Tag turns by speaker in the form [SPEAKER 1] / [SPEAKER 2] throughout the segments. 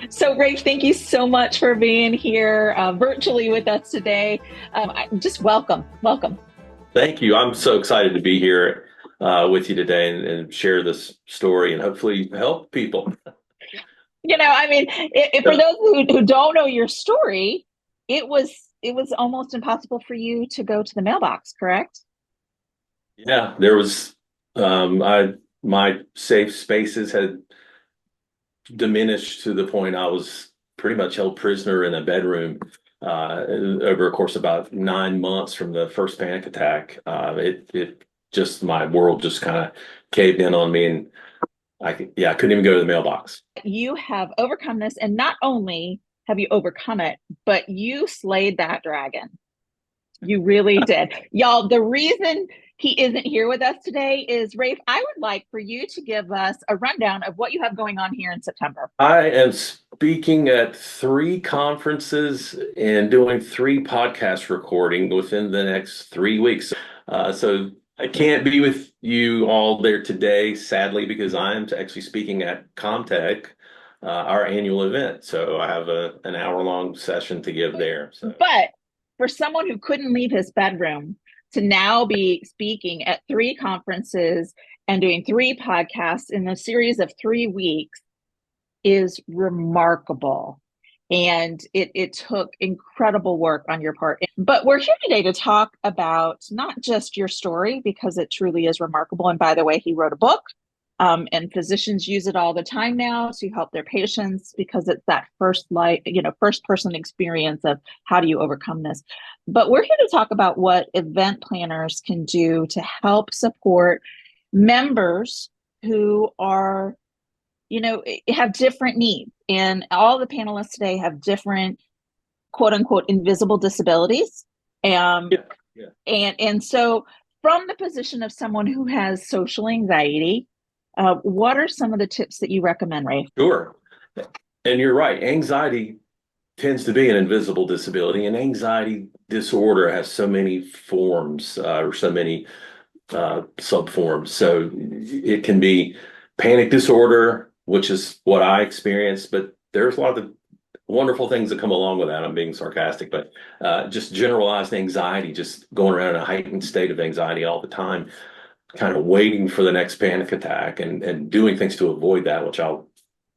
[SPEAKER 1] So, Rafe, thank you so much for being here virtually with us today. Just welcome, welcome.
[SPEAKER 2] Thank you. I'm so excited to be here with you today and share this story and hopefully help people.
[SPEAKER 1] For those who don't know your story, it was almost impossible for you to go to the mailbox, correct?
[SPEAKER 2] Yeah, there was I my safe spaces had diminished to the point I was pretty much held prisoner in a bedroom over a course of about 9 months from the first panic attack. It just my world just kind of caved in on me, and I couldn't even go to the mailbox.
[SPEAKER 1] You have overcome this, and not only have you overcome it, but you slayed that dragon. You really did. Y'all, the reason he isn't here with us today is Rafe, I would like for you to give us a rundown of what you have going on here in September.
[SPEAKER 2] I am speaking at three conferences and doing three podcast recording within the next 3 weeks. So I can't be with you all there today, sadly, because I'm actually speaking at Comtech, our annual event. So I have an hour-long session to give there. So
[SPEAKER 1] But for someone who couldn't leave his bedroom to now be speaking at three conferences and doing three podcasts in a series of 3 weeks is remarkable. And it took incredible work on your part. But we're here today to talk about not just your story, because it truly is remarkable. And by the way, he wrote a book, and physicians use it all the time now to help their patients because it's that first light, first person experience of how do you overcome this. But we're here to talk about what event planners can do to help support members who are have different needs. And all the panelists today have different quote unquote invisible disabilities. Um,
[SPEAKER 2] yeah, yeah,
[SPEAKER 1] and so from the position of someone who has social anxiety, what are some of the tips that you recommend, Ray?
[SPEAKER 2] sure. And you're right. Anxiety tends to be an invisible disability, and anxiety disorder has so many forms or so many subforms. So it can be panic disorder, which is what I experienced, but there's a lot of wonderful things that come along with that. I'm being sarcastic, but just generalized anxiety, just going around in a heightened state of anxiety all the time, kind of waiting for the next panic attack and doing things to avoid that, which I'll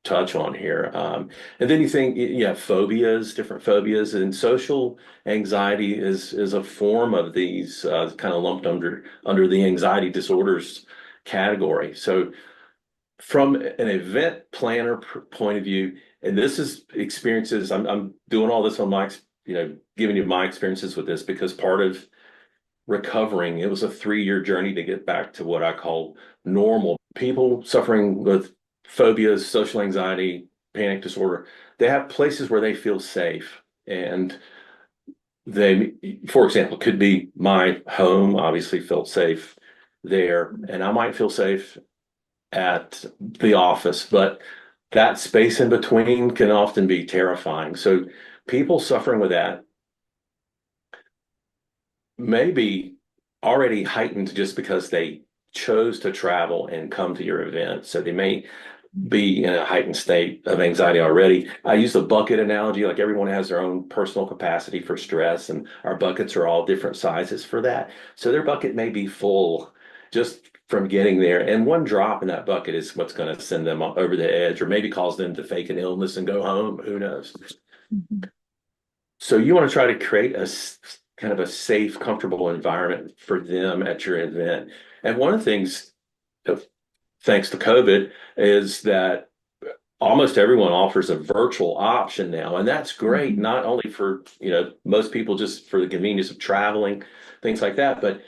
[SPEAKER 2] touch on here. And then you think you have phobias, different phobias, and social anxiety is a form of these kind of lumped under the anxiety disorders category. So from an event planner point of view, and this is experiences, I'm doing all this on my, giving you my experiences with this because part of recovering, it was a 3 year journey to get back to what I call normal. People suffering with phobias, social anxiety, panic disorder, they have places where they feel safe. And they, for example, could be my home, obviously felt safe there, and I might feel safe at the office, but that space in between can often be terrifying. So people suffering with that may be already heightened just because they chose to travel and come to your event. So they may be in a heightened state of anxiety already. I use the bucket analogy, like everyone has their own personal capacity for stress, and our buckets are all different sizes for that. So their bucket may be full just from getting there. And one drop in that bucket is what's going to send them over the edge or maybe cause them to fake an illness and go home. Who knows?
[SPEAKER 1] Mhm.
[SPEAKER 2] So you want to try to create kind of a safe, comfortable environment for them at your event. And one of the things, thanks to COVID, is that almost everyone offers a virtual option now, and that's great.
[SPEAKER 1] Mhm.
[SPEAKER 2] Not only for most people just for the convenience of traveling, things like that, but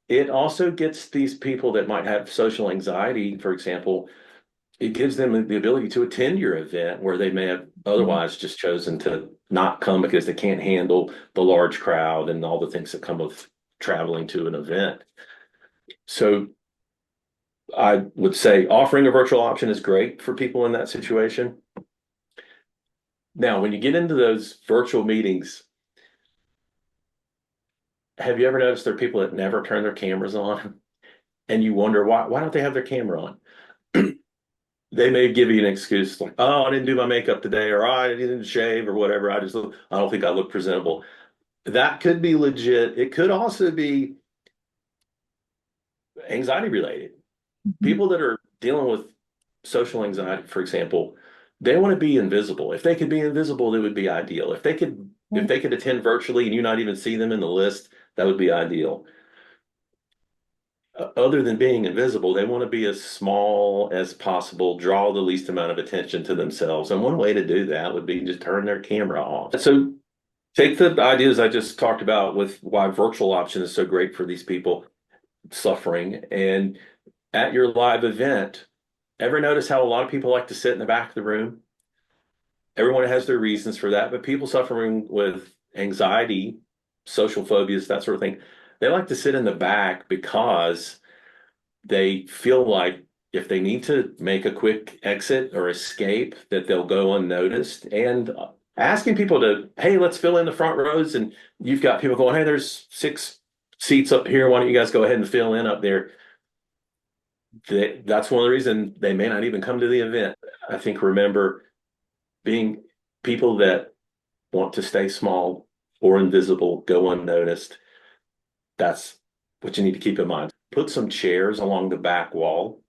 [SPEAKER 2] it also gets these people that might have social anxiety, for example, it gives them the ability to attend your event where they may have
[SPEAKER 1] Mhm.
[SPEAKER 2] otherwise just chosen to not come because they can't handle the large crowd and all the things that come with traveling to an event. So I would say offering a virtual option is great for people in that situation. Now, when you get into those virtual meetings, have you ever noticed there are people that never turn their cameras on and you wonder why don't they have their camera on? they may give you an excuse like, oh, I didn't do my makeup today, or I didn't shave, or whatever. I don't think I look presentable. That could be legit. It could also be anxiety related.
[SPEAKER 1] Mhm.
[SPEAKER 2] People that are dealing with social anxiety, for example, they want to be invisible. If they could be invisible, that would be ideal. If
[SPEAKER 1] Right.
[SPEAKER 2] they could attend virtually and you not even see them in the list, that would be ideal. Other than being invisible, they want to be as small as possible, draw the least amount of attention to themselves. And one way to do that would be to turn their camera off. So take the ideas I just talked about with why virtual option is so great for these people suffering. And at your live event, ever notice how a lot of people like to sit in the back of the room? Everyone has their reasons for that, but people suffering with anxiety, social phobias, that sort of thing, they like to sit in the back because they feel like if they need to make a quick exit or escape, that they'll go unnoticed. And asking people to, hey, let's fill in the front rows, and you've got people going, hey, there's 6 seats up here. Why don't you guys go ahead and fill in up there? That's one of the reasons they may not even come to the event. I think remember being people that want to stay small or invisible, go unnoticed. That's what you need to keep in mind. Put some chairs along the back wall,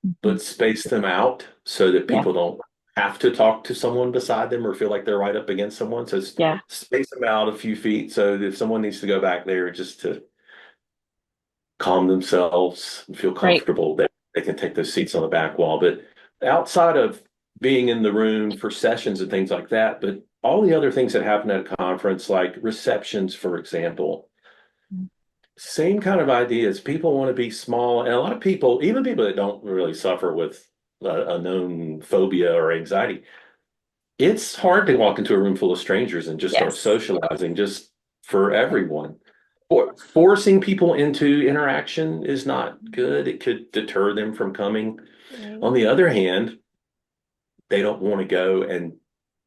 [SPEAKER 1] Mhm.
[SPEAKER 2] but space them out so that
[SPEAKER 1] Yeah.
[SPEAKER 2] people don't have to talk to someone beside them or feel like they're right up against someone. So
[SPEAKER 1] Yeah.
[SPEAKER 2] space them out a few feet so that if someone needs to go back there just to calm themselves and feel
[SPEAKER 1] Right.
[SPEAKER 2] comfortable, that they can take those seats on the back wall. But outside of being in the room for sessions and things like that, but all the other things that happen at a conference, like receptions, for example, same kind of ideas. People want to be small, and a lot of people, even people that don't really suffer with a known phobia or anxiety, it's hard to walk into a room full of strangers and just start
[SPEAKER 1] Yes.
[SPEAKER 2] socializing just for everyone. Forcing people into interaction is not good. It could deter them from coming.
[SPEAKER 1] Right.
[SPEAKER 2] On the other hand, they don't want to go and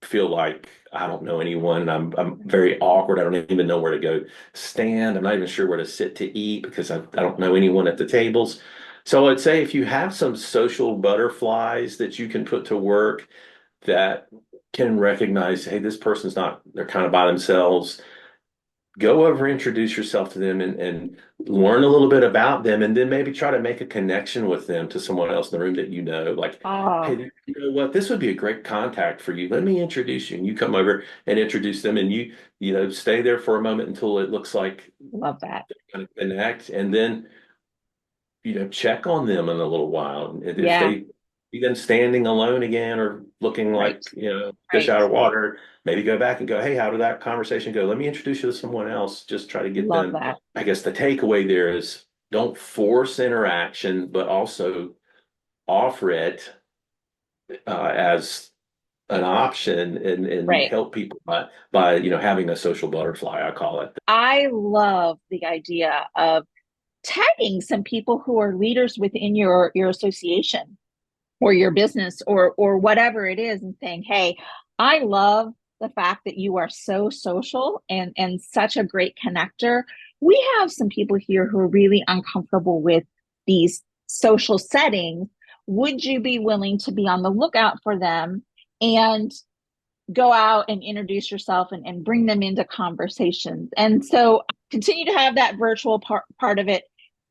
[SPEAKER 2] feel like I don't know anyone. I'm very awkward. I don't even know where to go stand. I'm not even sure where to sit to eat because I don't know anyone at the tables. So I'd say if you have some social butterflies that you can put to work that can recognize, hey, this person's not, they're kind of by themselves, go over, introduce yourself to them and learn a little bit about them, and then maybe try to make a connection with them to someone else in the room that you know. Like,
[SPEAKER 1] Oh,
[SPEAKER 2] hey, you know what? This would be a great contact for you. Let me introduce you. And you come over and introduce them, and you stay there for a moment until it looks like
[SPEAKER 1] love that.
[SPEAKER 2] kind of connect, and then check on them in a little while. And if
[SPEAKER 1] Yeah.
[SPEAKER 2] they see them standing alone again or looking
[SPEAKER 1] Right.
[SPEAKER 2] like, fish
[SPEAKER 1] Right.
[SPEAKER 2] out of water, maybe go back and go, hey, how did that conversation go? Let me introduce you to someone else. Just try to get
[SPEAKER 1] Love
[SPEAKER 2] them.
[SPEAKER 1] that.
[SPEAKER 2] I guess the takeaway there is don't force interaction, but also offer it as an option and
[SPEAKER 1] Right.
[SPEAKER 2] help people by having a social butterfly, I call it.
[SPEAKER 1] I love the idea of tagging some people who are leaders within your association or your business or whatever it is and saying, hey, I love the fact that you are so social and such a great connector. We have some people here who are really uncomfortable with these social settings. Would you be willing to be on the lookout for them and go out and introduce yourself and bring them into conversations? And so continue to have that virtual part of it.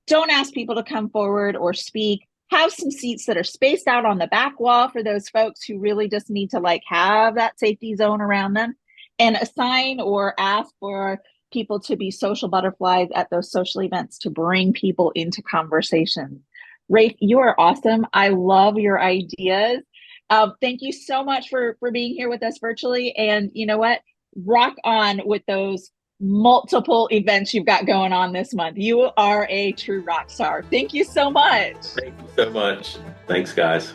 [SPEAKER 1] Don't ask people to come forward or speak. Have some seats that are spaced out on the back wall for those folks who really just need to like have that safety zone around them, and assign or ask for people to be social butterflies at those social events to bring people into conversations. Rafe, you are awesome. I love your ideas. Thank you so much for being here with us virtually. And you know what? Rock on with those multiple events you've got going on this month. You are a true rock star. Thank you so much.
[SPEAKER 2] Thank you so much. Thanks, guys.